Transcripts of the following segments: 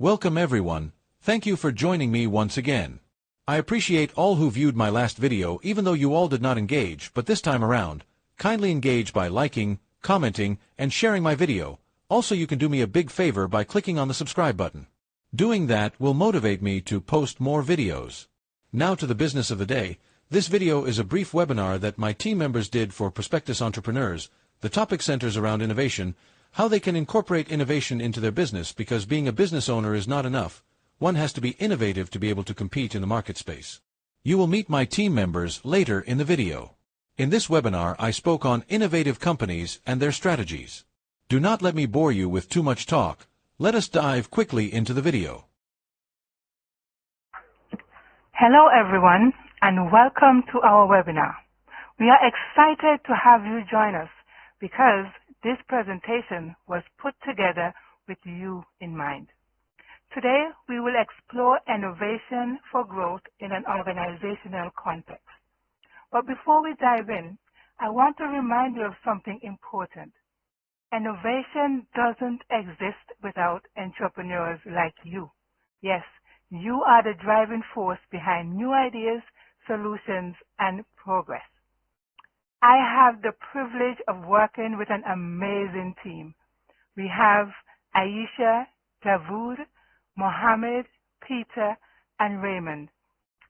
Welcome everyone. Thank you for joining me once again. I appreciate all who viewed my last video even though you all did not engage, but this time around, kindly engage by liking, commenting, and sharing my video. Also, you can do me a big favor by clicking on the subscribe button. Doing that will motivate me to post more videos. Now to the business of the day. This video is a brief webinar that my team members did for prospectus entrepreneurs. The topic centers around innovation, how they can incorporate innovation into their business, because being a business owner is not enough. One has to be innovative to be able to compete in the market space. You will meet my team members later in the video. In this webinar, I spoke on innovative companies and their strategies. Do not let me bore you with too much talk. Let us dive quickly into the video. Hello everyone, and welcome to our webinar. We are excited to have you join us because this presentation was put together with you in mind. Today, we will explore innovation for growth in an organizational context. But before we dive in, I want to remind you of something important. Innovation doesn't exist without entrepreneurs like you. Yes, you are the driving force behind new ideas, solutions, and progress. I have the privilege of working with an amazing team. We have Aisha, Davoud, Mohammed, Peter, and Raymond,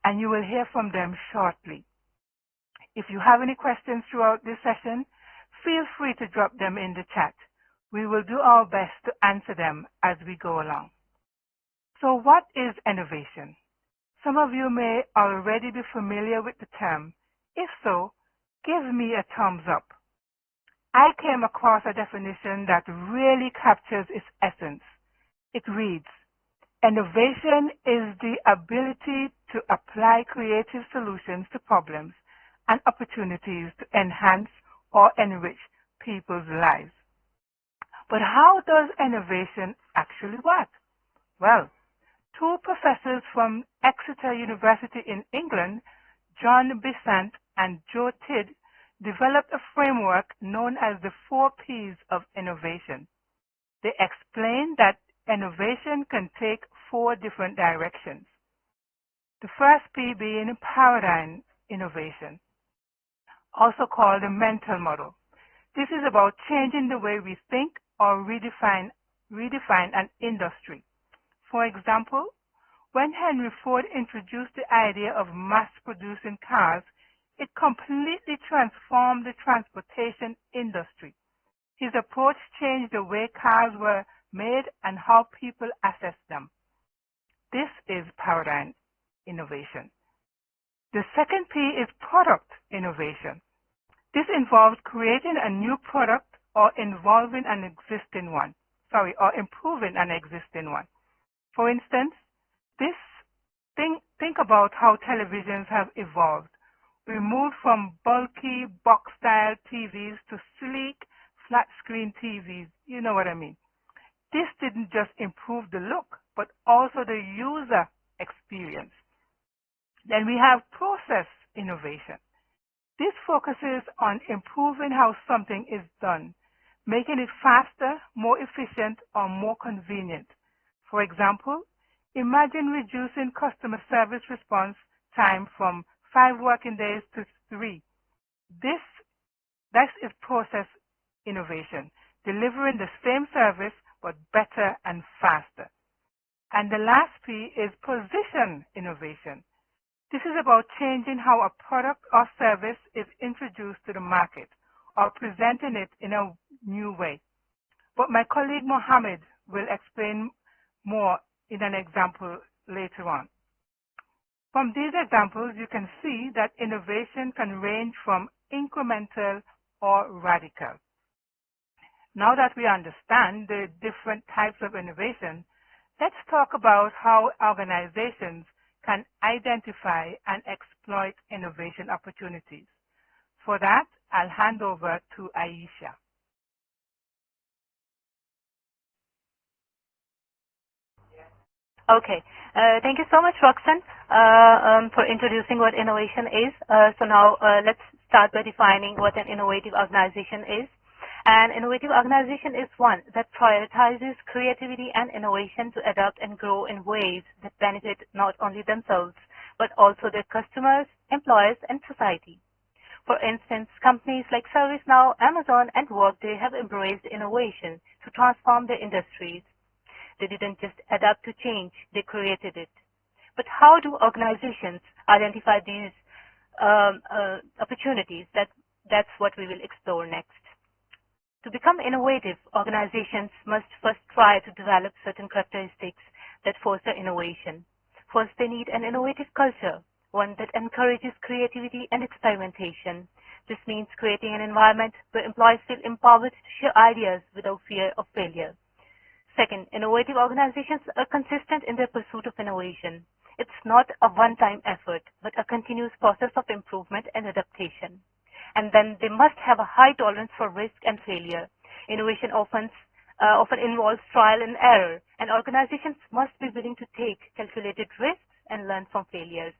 and you will hear from them shortly. If you have any questions throughout this session, feel free to drop them in the chat. We will do our best to answer them as we go along. So what is innovation? Some of you may already be familiar with the term. If so, give me a thumbs up. I came across a definition that really captures its essence. It reads, innovation is the ability to apply creative solutions to problems and opportunities to enhance or enrich people's lives. But how does innovation actually work? Well, two professors from Exeter University in England, John Besant and Joe Tidd, developed a framework known as the 4 Ps of innovation. They explain that innovation can take 4 different directions. The first P being paradigm innovation, also called the mental model. This is about changing the way we think or redefine an industry. For example, when Henry Ford introduced the idea of mass-producing cars, it completely transformed the transportation industry. His approach changed the way cars were made and how people access them. This is paradigm innovation. The second P is product innovation. This involves creating a new product or improving an existing one. For instance, think about how televisions have evolved. We moved from bulky box-style TVs to sleek, flat-screen TVs. You know what I mean. This didn't just improve the look, but also the user experience. Then we have process innovation. This focuses on improving how something is done, making it faster, more efficient, or more convenient. For example, imagine reducing customer service response time from 5 working days to 3. This is process innovation, delivering the same service but better and faster. And the last P is position innovation. This is about changing how a product or service is introduced to the market or presenting it in a new way. But my colleague Mohammed will explain more in an example later on. From these examples, you can see that innovation can range from incremental or radical. Now that we understand the different types of innovation, let's talk about how organizations can identify and exploit innovation opportunities. For that, I'll hand over to Aisha. Okay. Thank you so much, Roxanne, for introducing what innovation is. So now let's start by defining what an innovative organization is. An innovative organization is one that prioritizes creativity and innovation to adapt and grow in ways that benefit not only themselves, but also their customers, employees, and society. For instance, companies like ServiceNow, Amazon, and Workday have embraced innovation to transform their industries. They didn't just adapt to change, they created it. But how do organizations identify these opportunities? That's what we will explore next. To become innovative, organizations must first try to develop certain characteristics that foster innovation. First, they need an innovative culture, one that encourages creativity and experimentation. This means creating an environment where employees feel empowered to share ideas without fear of failure. Second, innovative organizations are consistent in their pursuit of innovation. It's not a one-time effort, but a continuous process of improvement and adaptation. And then they must have a high tolerance for risk and failure. Innovation often involves trial and error, and organizations must be willing to take calculated risks and learn from failures.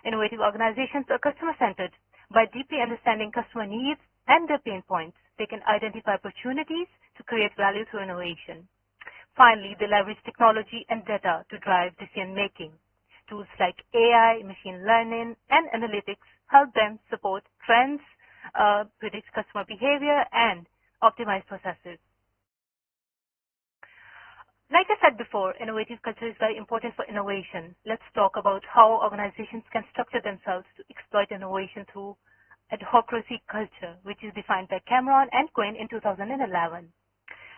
Innovative organizations are customer-centered. By deeply understanding customer needs and their pain points, they can identify opportunities to create value through innovation. Finally, they leverage technology and data to drive decision-making. Tools like AI, machine learning, and analytics help them support trends, predict customer behavior, and optimize processes. Like I said before, innovative culture is very important for innovation. Let's talk about how organizations can structure themselves to exploit innovation through adhocracy culture, which is defined by Cameron and Quinn in 2011.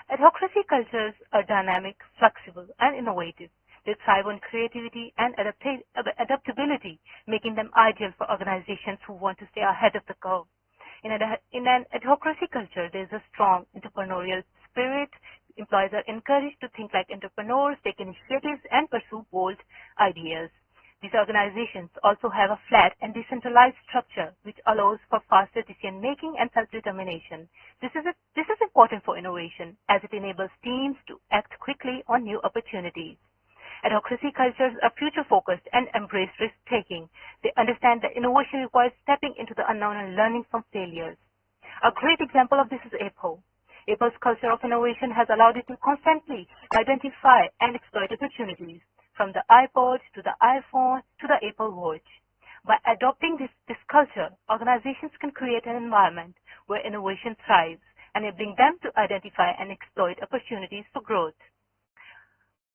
Adhocracy cultures are dynamic, flexible, and innovative. They thrive on creativity and adaptability, making them ideal for organizations who want to stay ahead of the curve. In an adhocracy culture, there is a strong entrepreneurial spirit. Employees are encouraged to think like entrepreneurs, take initiatives, and pursue bold ideas. These organizations also have a flat and decentralized structure, which allows for faster decision-making and self-determination. This is important for innovation, as it enables teams to act quickly on new opportunities. Adhocracy cultures are future-focused and embrace risk-taking. They understand that innovation requires stepping into the unknown and learning from failures. A great example of this is Apple. Apple's culture of innovation has allowed it to constantly identify and exploit opportunities, from the iPod to the iPhone to the Apple Watch. By adopting this culture, organizations can create an environment where innovation thrives, enabling them to identify and exploit opportunities for growth.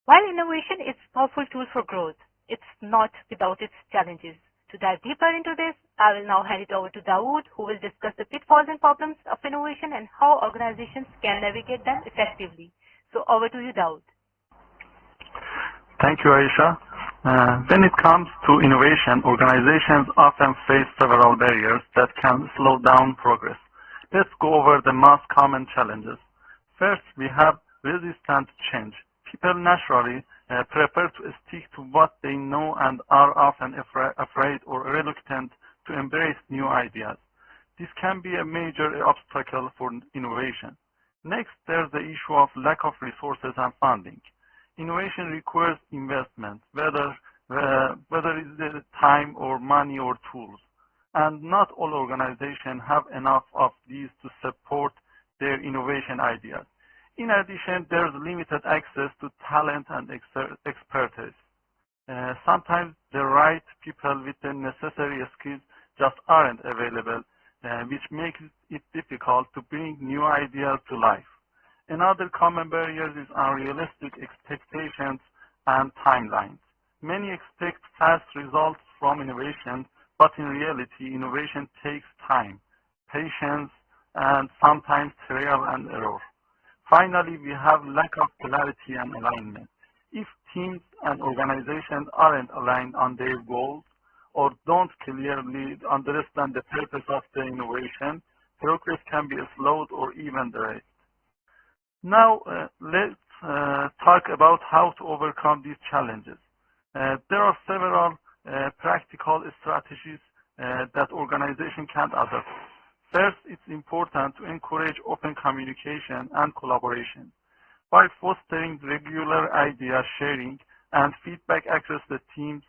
While innovation is a powerful tool for growth, it's not without its challenges. To dive deeper into this, I will now hand it over to Dawood, who will discuss the pitfalls and problems of innovation and how organizations can navigate them effectively. So over to you, Dawood. Thank you, Aisha. When it comes to innovation, organizations often face several barriers that can slow down progress. Let's go over the most common challenges. First, we have resistant change. People naturally prefer to stick to what they know and are often afraid or reluctant to embrace new ideas. This can be a major obstacle for innovation. Next, there's the issue of lack of resources and funding. Innovation requires investment, whether it's time or money or tools, and not all organizations have enough of these to support their innovation ideas. In addition, there's limited access to talent and expertise. Sometimes the right people with the necessary skills just aren't available, which makes it difficult to bring new ideas to life. Another common barrier is unrealistic expectations and timelines. Many expect fast results from innovation, but in reality, innovation takes time, patience, and sometimes trial and error. Finally, we have lack of clarity and alignment. If teams and organizations aren't aligned on their goals or don't clearly understand the purpose of the innovation, progress can be slowed or even delayed. Now, let's talk about how to overcome these challenges. There are several practical strategies that organizations can adopt. First, it's important to encourage open communication and collaboration. By fostering regular idea sharing and feedback across the teams,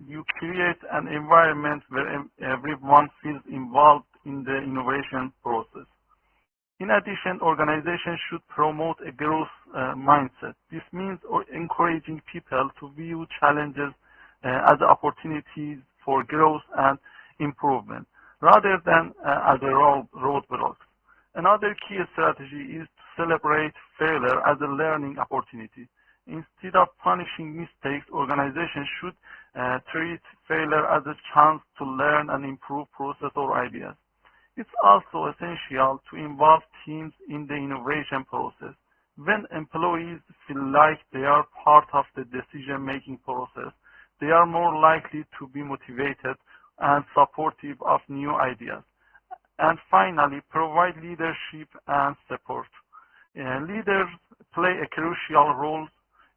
you create an environment where everyone feels involved in the innovation process. In addition, organizations should promote a growth mindset. This means encouraging people to view challenges as opportunities for growth and improvement, rather than as a roadblocks. Another key strategy is to celebrate failure as a learning opportunity. Instead of punishing mistakes, organizations should treat failure as a chance to learn and improve process or ideas. It's also essential to involve teams in the innovation process. When employees feel like they are part of the decision-making process, they are more likely to be motivated and supportive of new ideas. And finally, provide leadership and support. Leaders play a crucial role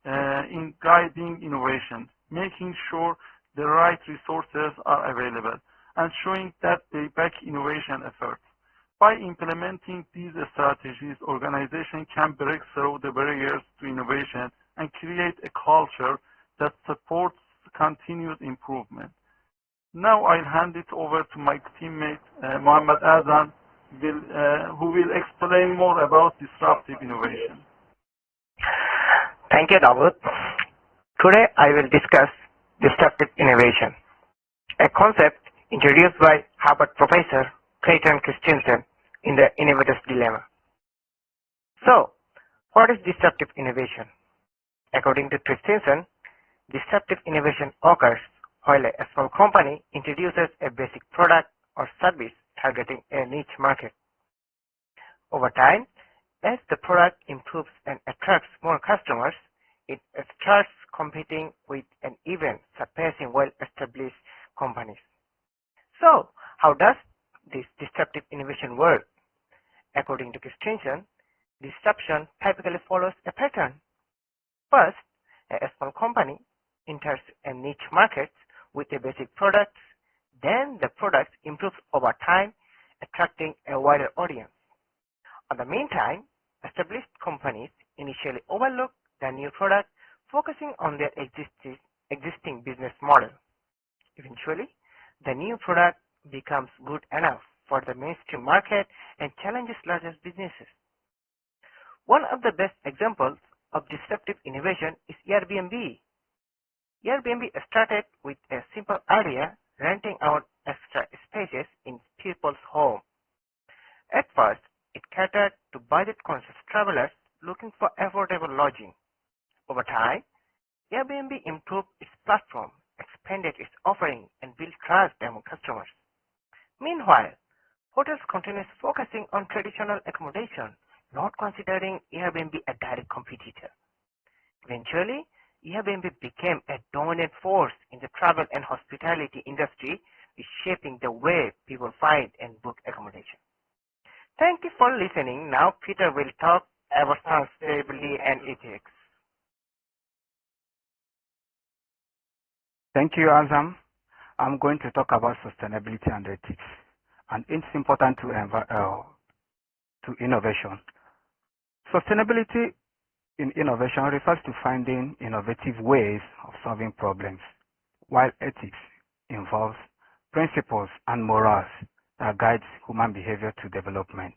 in guiding innovation, making sure the right resources are available, and showing that they back innovation efforts. By implementing these strategies, organizations can break through the barriers to innovation and create a culture that supports continuous improvement. Now I'll hand it over to my teammate, Mohammed Azan, who will explain more about disruptive innovation. Thank you, Dawood. Today I will discuss disruptive innovation, a concept introduced by Harvard professor Clayton Christensen in the Innovator's Dilemma. So, what is disruptive innovation? According to Christensen, disruptive innovation occurs while a small company introduces a basic product or service targeting a niche market. Over time, as the product improves and attracts more customers, it starts competing with and even surpassing well-established companies. So, how does this disruptive innovation work? According to Christensen, disruption typically follows a pattern. First, a small company enters a niche market with a basic product, then the product improves over time, attracting a wider audience. In the meantime, established companies initially overlook the new product, focusing on their existing business model. Eventually, the new product becomes good enough for the mainstream market and challenges larger businesses. One of the best examples of disruptive innovation is Airbnb. Airbnb started with a simple idea, renting out extra spaces in people's homes. At first, it catered to budget-conscious travelers looking for affordable lodging. Over time, Airbnb improved its platform, expanded its offering, and built trust among customers. Meanwhile, hotels continued focusing on traditional accommodation, not considering Airbnb a direct competitor. Eventually, Airbnb became a dominant force in the travel and hospitality industry, reshaping the way people find and book accommodation. Thank you for listening. Now Peter will talk about sustainability and ethics. Thank you, Azam. I'm going to talk about sustainability and ethics, and it's important to innovation. Sustainability in innovation refers to finding innovative ways of solving problems, while ethics involves principles and morals that guide human behavior to development.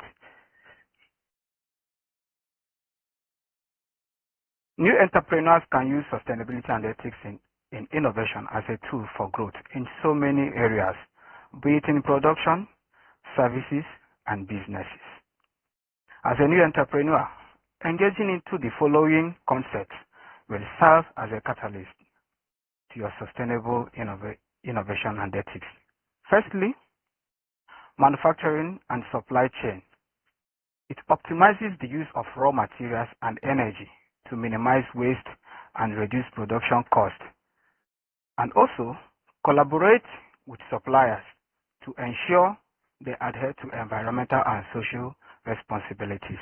New entrepreneurs can use sustainability and ethics in innovation as a tool for growth in so many areas, be it in production, services, and businesses. As a new entrepreneur, engaging into the following concepts will serve as a catalyst to your sustainable innovation and ethics. Firstly, manufacturing and supply chain. It optimizes the use of raw materials and energy to minimize waste and reduce production costs, and also collaborate with suppliers to ensure they adhere to environmental and social responsibilities.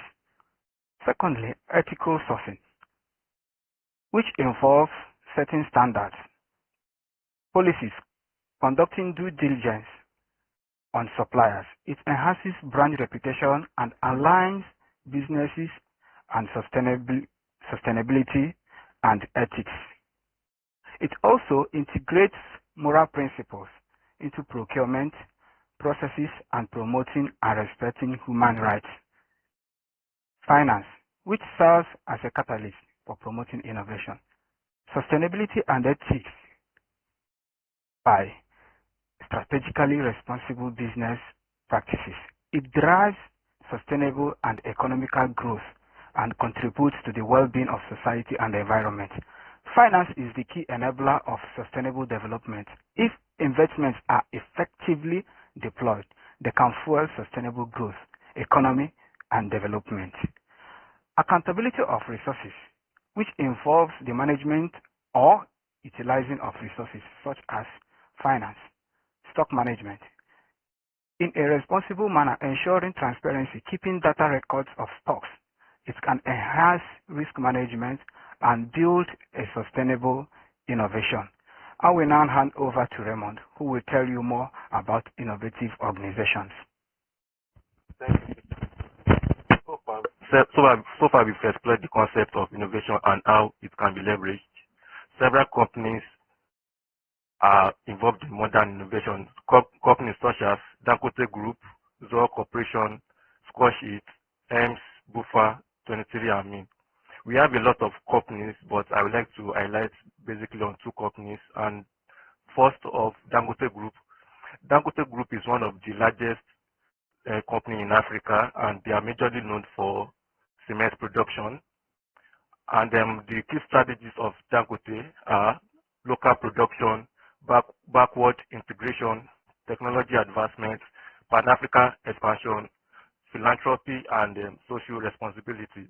Secondly, ethical sourcing, which involves setting standards, policies, conducting due diligence on suppliers. It enhances brand reputation and aligns businesses and sustainability and ethics. It also integrates moral principles into procurement processes and promoting and respecting human rights. Finance, which serves as a catalyst for promoting innovation. Sustainability and ethics by strategically responsible business practices. It drives sustainable and economical growth and contributes to the well-being of society and the environment. Finance is the key enabler of sustainable development. If investments are effectively deployed, they can fuel sustainable growth, economy, and development. Accountability of resources, which involves the management or utilizing of resources such as finance, stock management, in a responsible manner, ensuring transparency, keeping data records of stocks. It can enhance risk management and build a sustainable innovation. I will now hand over to Raymond, who will tell you more about innovative organizations. Thank you. So far we've explored the concept of innovation and how it can be leveraged. Several companies are involved in modern innovation. Companies such as Dangote Group, Zoho Corporation, SquoshIT, Hermues, Buffer, 23andMe. We have a lot of companies, but I would like to highlight basically on two companies. And first of Dangote Group. Dangote Group is one of the largest company in Africa, and they are majorly known for cement production. And the key strategies of Dangote are local production, backward integration, technology advancement, Pan-African expansion, philanthropy, and social responsibility.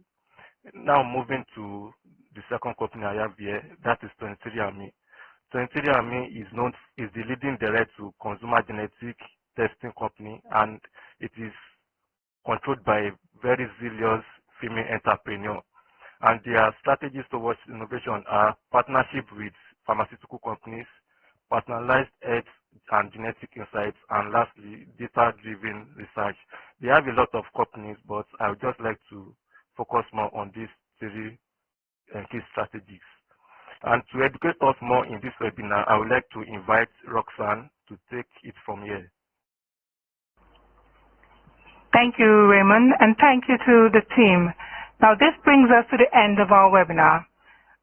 Now moving to the second company I have here, that is 23andMe. 23andMe is the leading direct-to-consumer genetic testing company, and it is controlled by a very zealous female entrepreneur. And their strategies towards innovation are partnership with pharmaceutical companies, personalized health and genetic insights, and lastly, data-driven research. They have a lot of companies, but I would just like to focus more on these three key strategies. And to educate us more in this webinar, I would like to invite Roxanne to take it from here. Thank you, Raymond, and thank you to the team. Now, this brings us to the end of our webinar.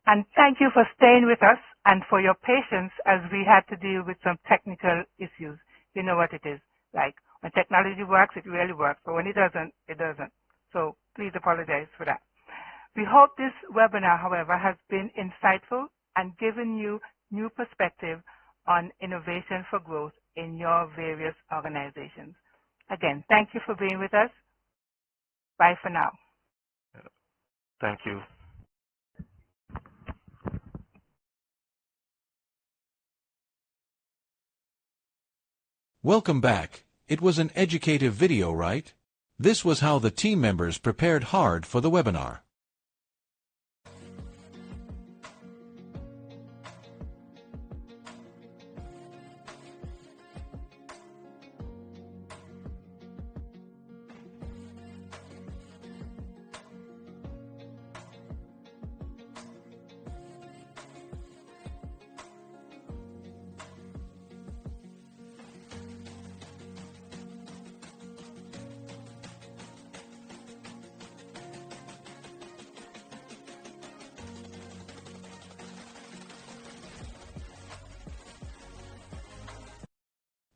And thank you for staying with us and for your patience as we had to deal with some technical issues. You know what it is. Like, when technology works, it really works. But when it doesn't, it doesn't. So please apologize for that. We hope this webinar, however, has been insightful and given you new perspective on innovation for growth in your various organizations. Again, thank you for being with us. Bye for now. Thank you. Welcome back. It was an educative video, right? This was how the team members prepared hard for the webinar.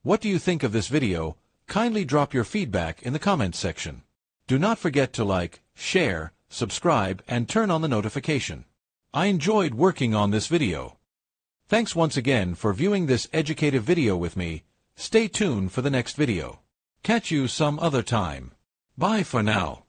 What do you think of this video? Kindly drop your feedback in the comments section. Do not forget to like, share, subscribe, and turn on the notification. I enjoyed working on this video. Thanks once again for viewing this educative video with me. Stay tuned for the next video. Catch you some other time. Bye for now.